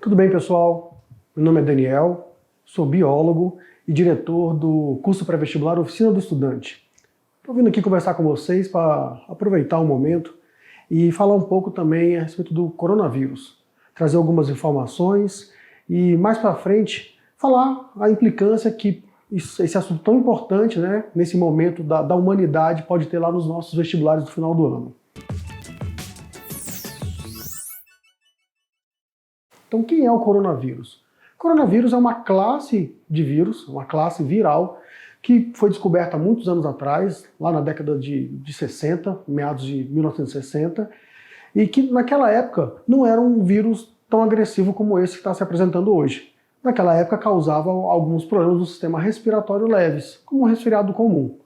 Tudo bem, pessoal? Meu nome é Daniel, sou biólogo e diretor do curso pré-vestibular Oficina do Estudante. Estou vindo aqui conversar com vocês para aproveitar o momento e falar um pouco também a respeito do coronavírus, trazer algumas informações e mais para frente falar a implicância que esse assunto tão importante, né, nesse momento da humanidade pode ter lá nos nossos vestibulares do final do ano. Então, quem é o coronavírus? O coronavírus é uma classe de vírus, uma classe viral, que foi descoberta há muitos anos atrás, lá na década de 60, meados de 1960, e que naquela época não era um vírus tão agressivo como esse que está se apresentando hoje. Naquela época causava alguns problemas no sistema respiratório leves, como um resfriado comum.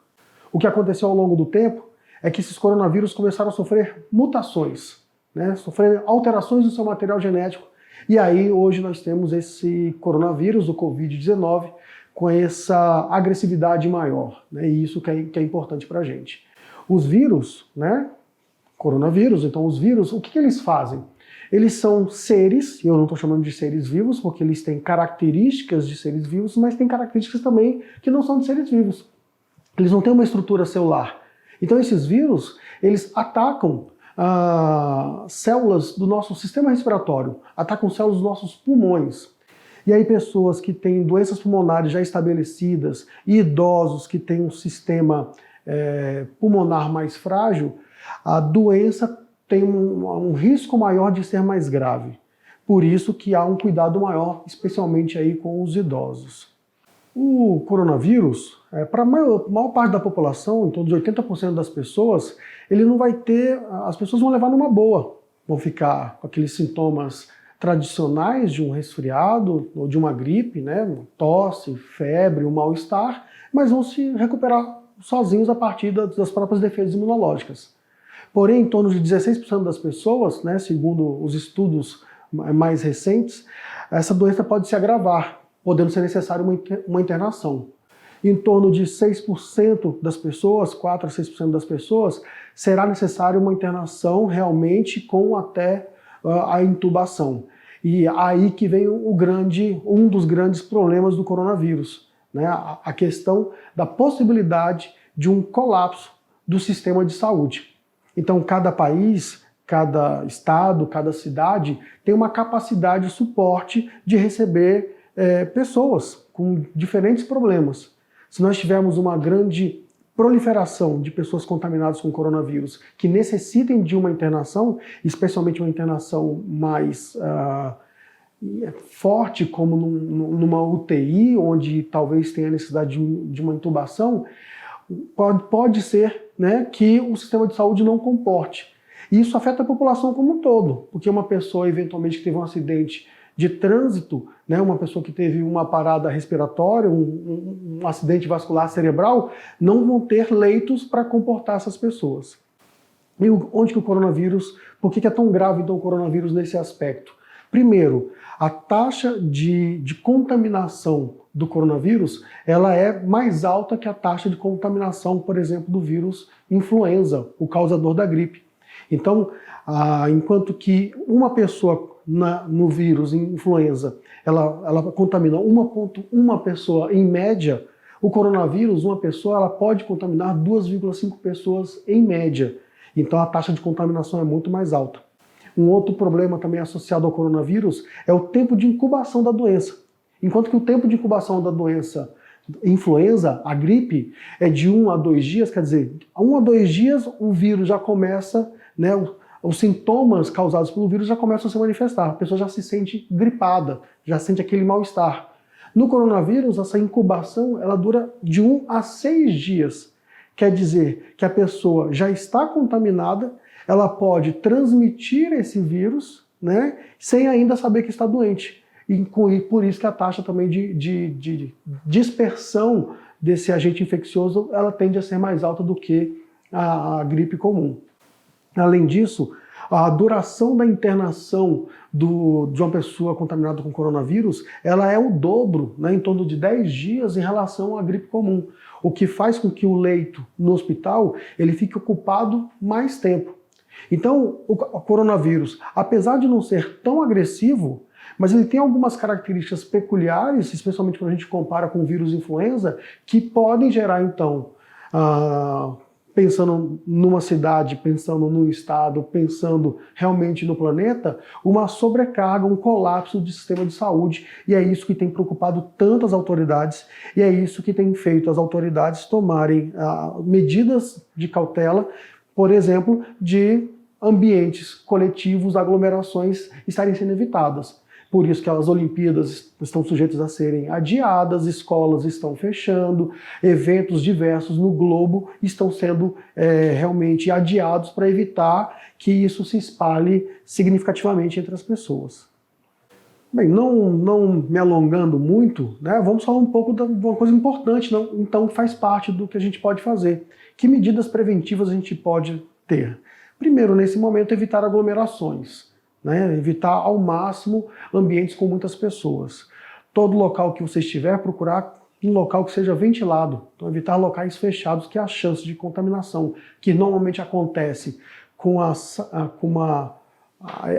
O que aconteceu ao longo do tempo é que esses coronavírus começaram a sofrer mutações, né, sofrer alterações no seu material genético. E aí, hoje nós temos esse coronavírus, o Covid-19, com essa agressividade maior, né? E isso que é importante para a gente. Os vírus, né? Coronavírus, então os vírus, o que eles fazem? Eles são seres, e eu não estou chamando de seres vivos, porque eles têm características de seres vivos, mas têm características também que não são de seres vivos. Eles não têm uma estrutura celular. Então esses vírus, eles atacam células do nosso sistema respiratório, atacam células dos nossos pulmões. E aí pessoas que têm doenças pulmonares já estabelecidas e idosos que têm um sistema pulmonar mais frágil, a doença tem um risco maior de ser mais grave. Por isso que há um cuidado maior, especialmente aí com os idosos. O coronavírus, para a maior parte da população, em torno de 80% das pessoas, ele não vai ter, as pessoas vão levar numa boa, vão ficar com aqueles sintomas tradicionais de um resfriado ou de uma gripe, né, tosse, febre, um mal-estar, mas vão se recuperar sozinhos a partir das próprias defesas imunológicas. Porém, em torno de 16% das pessoas, né, segundo os estudos mais recentes, essa doença pode se agravar, podendo ser necessária uma internação. Em torno de 6% das pessoas, 4 a 6% das pessoas, será necessária uma internação realmente com até a intubação. E aí que vem um dos grandes problemas do coronavírus, né? A questão da possibilidade de um colapso do sistema de saúde. Então, cada país, cada estado, cada cidade tem uma capacidade de suporte de receber pessoas com diferentes problemas. Se nós tivermos uma grande proliferação de pessoas contaminadas com coronavírus que necessitem de uma internação, especialmente uma internação mais forte, como numa UTI, onde talvez tenha necessidade de uma intubação, pode ser, né, que o sistema de saúde não comporte. E isso afeta a população como um todo, porque uma pessoa eventualmente que teve um acidente de trânsito, né, uma pessoa que teve uma parada respiratória, um acidente vascular cerebral, não vão ter leitos para comportar essas pessoas. E onde que o coronavírus, por que é tão grave então, o coronavírus nesse aspecto? Primeiro, a taxa de contaminação do coronavírus, ela é mais alta que a taxa de contaminação, por exemplo, do vírus influenza, o causador da gripe. Então, enquanto que uma pessoa no vírus influenza, ela contamina 1,1 pessoa em média, o coronavírus, uma pessoa, ela pode contaminar 2,5 pessoas em média. Então a taxa de contaminação é muito mais alta. Um outro problema também associado ao coronavírus é o tempo de incubação da doença. Enquanto que o tempo de incubação da doença influenza, a gripe, é de 1 a 2 dias, quer dizer, 1 a 2 dias o vírus já começa, né, os sintomas causados pelo vírus já começam a se manifestar, a pessoa já se sente gripada, já sente aquele mal-estar. No coronavírus, essa incubação ela dura de 1 a 6 dias. Quer dizer que a pessoa já está contaminada, ela pode transmitir esse vírus, né, sem ainda saber que está doente. E por isso que a taxa também de dispersão desse agente infeccioso ela tende a ser mais alta do que a gripe comum. Além disso, a duração da internação de uma pessoa contaminada com coronavírus, ela é o dobro, né, em torno de 10 dias em relação à gripe comum, o que faz com que o leito no hospital ele fique ocupado mais tempo. Então, o coronavírus, apesar de não ser tão agressivo, mas ele tem algumas características peculiares, especialmente quando a gente compara com o vírus influenza, que podem gerar, então, pensando numa cidade, pensando num estado, pensando realmente no planeta, uma sobrecarga, um colapso do sistema de saúde, e é isso que tem preocupado tanto as autoridades, e é isso que tem feito as autoridades tomarem medidas de cautela, por exemplo, de ambientes coletivos, aglomerações estarem sendo evitadas. Por isso que as Olimpíadas estão sujeitas a serem adiadas, escolas estão fechando, eventos diversos no globo estão sendo realmente adiados para evitar que isso se espalhe significativamente entre as pessoas. Bem, não me alongando muito, né, vamos falar um pouco de uma coisa importante, então faz parte do que a gente pode fazer. Que medidas preventivas a gente pode ter? Primeiro, nesse momento, evitar aglomerações. Né, evitar ao máximo ambientes com muitas pessoas. Todo local que você estiver, procurar um local que seja ventilado. Então evitar locais fechados, que é a chance de contaminação, que normalmente acontece com a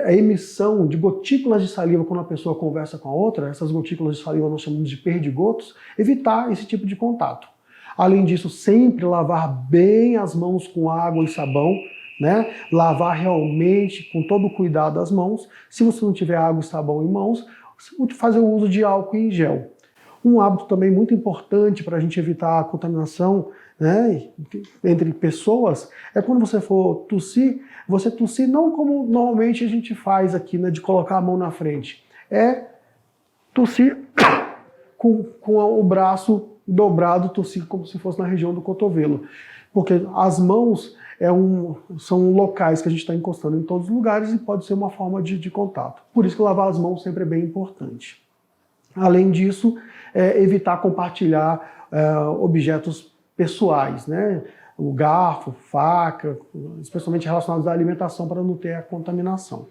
emissão de gotículas de saliva quando a pessoa conversa com a outra. Essas gotículas de saliva nós chamamos de perdigotos. Evitar esse tipo de contato. Além disso, sempre lavar bem as mãos com água e sabão, né? Lavar realmente com todo o cuidado as mãos. Se você não tiver água e sabão em mãos, fazer o uso de álcool em gel. Um hábito também muito importante para a gente evitar a contaminação, né, entre pessoas é quando você for tossir, você tossir não como normalmente a gente faz aqui, né, de colocar a mão na frente. É tossir com o braço dobrado, tossir como se fosse na região do cotovelo. Porque as mãos são locais que a gente está encostando em todos os lugares e pode ser uma forma de contato. Por isso que lavar as mãos sempre é bem importante. Além disso, evitar compartilhar objetos pessoais, né? O garfo, faca, especialmente relacionados à alimentação, para não ter a contaminação.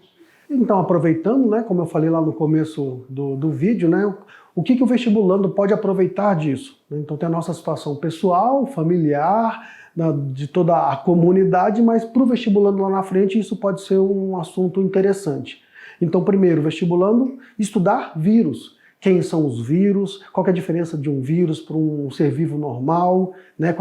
Então, aproveitando, né, como eu falei lá no começo do vídeo, né, o que o vestibulando pode aproveitar disso? Então tem a nossa situação pessoal, familiar, de toda a comunidade, mas para o vestibulando lá na frente isso pode ser um assunto interessante. Então, primeiro, vestibulando, estudar vírus. Quem são os vírus, qual é a diferença de um vírus para um ser vivo normal, né?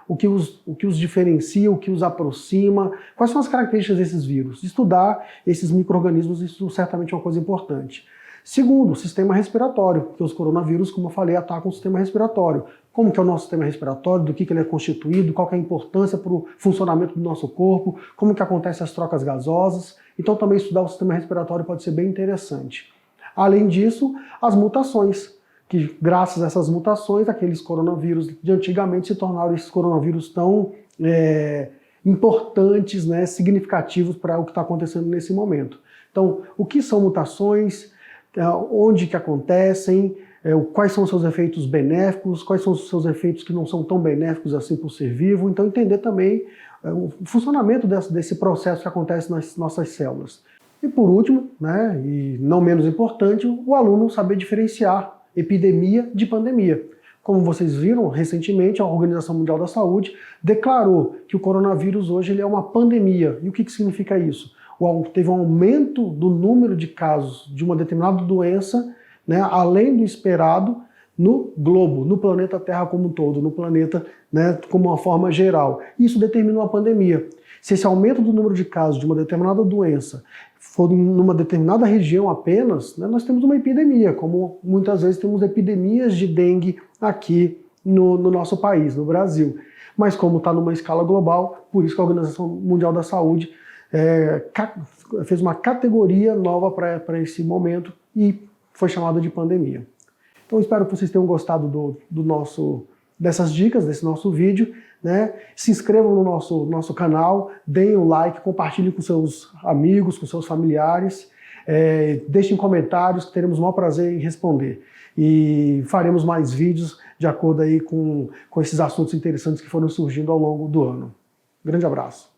O que os diferencia, o que os aproxima, quais são as características desses vírus. Estudar esses micro-organismos, isso certamente é uma coisa importante. Segundo, o sistema respiratório, porque os coronavírus, como eu falei, atacam o sistema respiratório. Como que é o nosso sistema respiratório, do que ele é constituído, qual que é a importância para o funcionamento do nosso corpo, como que acontecem as trocas gasosas. Então também estudar o sistema respiratório pode ser bem interessante. Além disso, as mutações, que graças a essas mutações, aqueles coronavírus de antigamente se tornaram esses coronavírus tão importantes, né, significativos para o que está acontecendo nesse momento. Então, o que são mutações, onde que acontecem, quais são os seus efeitos benéficos, quais são os seus efeitos que não são tão benéficos assim para o ser vivo. Então entender também o funcionamento desse processo que acontece nas nossas células. E por último, né, e não menos importante, o aluno saber diferenciar epidemia de pandemia. Como vocês viram, recentemente a Organização Mundial da Saúde declarou que o coronavírus hoje ele é uma pandemia. E o que significa isso? Teve um aumento do número de casos de uma determinada doença, né, além do esperado, no globo, no planeta Terra como um todo, no planeta, né, como uma forma geral. Isso determinou a pandemia. Se esse aumento do número de casos de uma determinada doença for numa determinada região apenas, né, nós temos uma epidemia, como muitas vezes temos epidemias de dengue aqui no nosso país, no Brasil. Mas como está numa escala global, por isso que a Organização Mundial da Saúde fez uma categoria nova para esse momento e foi chamada de pandemia. Então espero que vocês tenham gostado dessas dicas, desse nosso vídeo, né? Se inscrevam no nosso canal, deem o like, compartilhem com seus amigos, com seus familiares, deixem comentários que teremos o maior prazer em responder. E faremos mais vídeos de acordo aí com esses assuntos interessantes que foram surgindo ao longo do ano. Grande abraço.